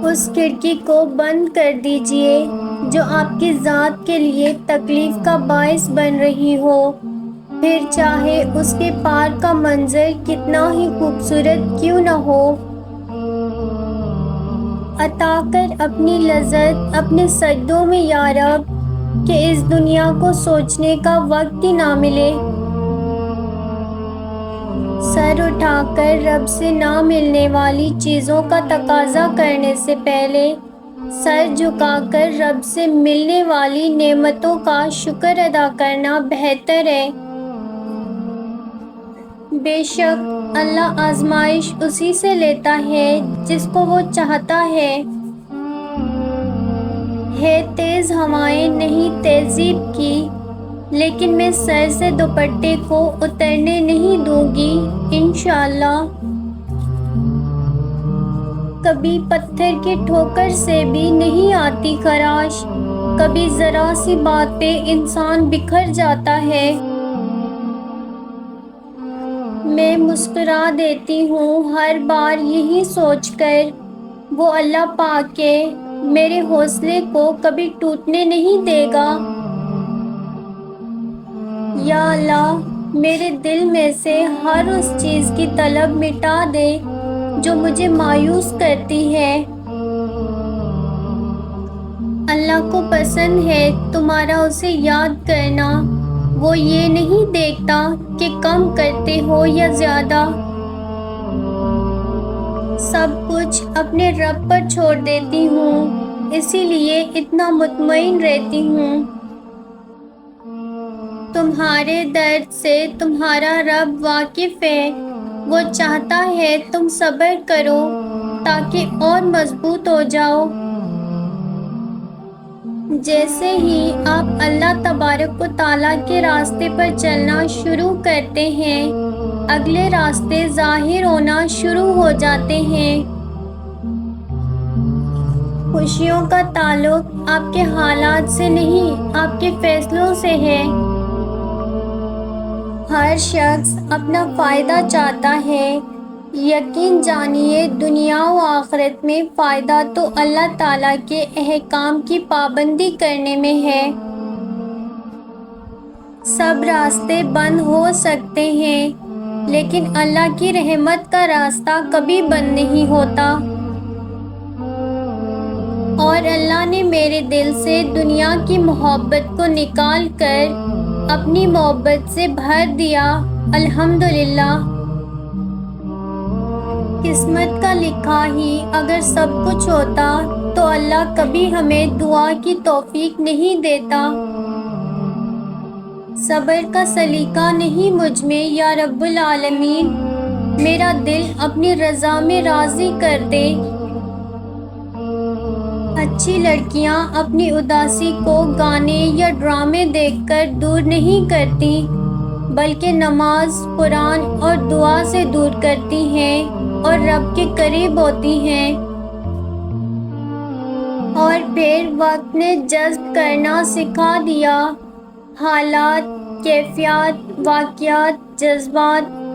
اس کھڑکی کو بند کر دیجئے جو آپ کی ذات کے لیے تکلیف کا باعث بن رہی ہو، پھر چاہے اس کے پار کا منظر کتنا ہی خوبصورت کیوں نہ ہو۔ عطا کر اپنی لذت اپنے سجدوں میں یا رب، کہ اس دنیا کو سوچنے کا وقت ہی نہ ملے۔ سر اٹھا کر رب سے نہ ملنے والی چیزوں کا تقاضا کرنے سے پہلے سر جھکا کر رب سے ملنے والی نعمتوں کا شکر ادا کرنا بہتر ہے۔ بے شک اللہ آزمائش اسی سے لیتا ہے جس کو وہ چاہتا ہے۔ تیز ہوائیں نہیں تہذیب کی، لیکن میں سر سے دوپٹے کو اترنے نہیں دوں گی انشاءاللہ۔ کبھی پتھر کی ٹھوکر سے بھی نہیں آتی خراش، کبھی ذرا سی بات پہ انسان بکھر جاتا ہے۔ میں مسکرا دیتی ہوں ہر بار یہی سوچ کر، وہ اللہ پاک ہے، میرے حوصلے کو کبھی ٹوٹنے نہیں دے گا۔ یا اللہ، میرے دل میں سے ہر اس چیز کی طلب مٹا دے جو مجھے مایوس کرتی ہے۔ اللہ کو پسند ہے تمہارا اسے یاد کرنا، وہ یہ نہیں دیکھتا کہ کم کرتے ہو یا زیادہ۔ سب کچھ اپنے رب پر چھوڑ دیتی ہوں، اسی لیے اتنا مطمئن رہتی ہوں۔ تمہارے درد سے تمہارا رب واقف ہے، وہ چاہتا ہے تم صبر کرو تاکہ اور مضبوط ہو جاؤ۔ جیسے ہی آپ اللہ تبارک و تعالیٰ کے راستے پر چلنا شروع کرتے ہیں، اگلے راستے ظاہر ہونا شروع ہو جاتے ہیں۔ خوشیوں کا تعلق آپ کے حالات سے نہیں، آپ کے فیصلوں سے ہے۔ ہر شخص اپنا فائدہ چاہتا ہے، یقین جانیے دنیا و آخرت میں فائدہ تو اللہ تعالیٰ کے احکام کی پابندی کرنے میں ہے۔ سب راستے بند ہو سکتے ہیں، لیکن اللہ کی رحمت کا راستہ کبھی بند نہیں ہوتا۔ اور اللہ نے میرے دل سے دنیا کی محبت کو نکال کر اپنی محبت سے بھر دیا، الحمدللہ۔ قسمت کا لکھا ہی اگر سب کچھ ہوتا تو اللہ کبھی ہمیں دعا کی توفیق نہیں دیتا۔ صبر کا سلیقہ نہیں مجھ میں یا رب العالمین، میرا دل اپنی رضا میں راضی کر دے۔ اچھی لڑکیاں اپنی اداسی کو گانے یا ڈرامے دیکھ کر دور نہیں کرتی، بلکہ نماز، قرآن اور دعا سے دور کرتی ہیں اور رب کے قریب ہوتی ہیں۔ اور پھر وقت نے جذب کرنا سکھا دیا۔ حالات، کیفیات، واقعات، جذبات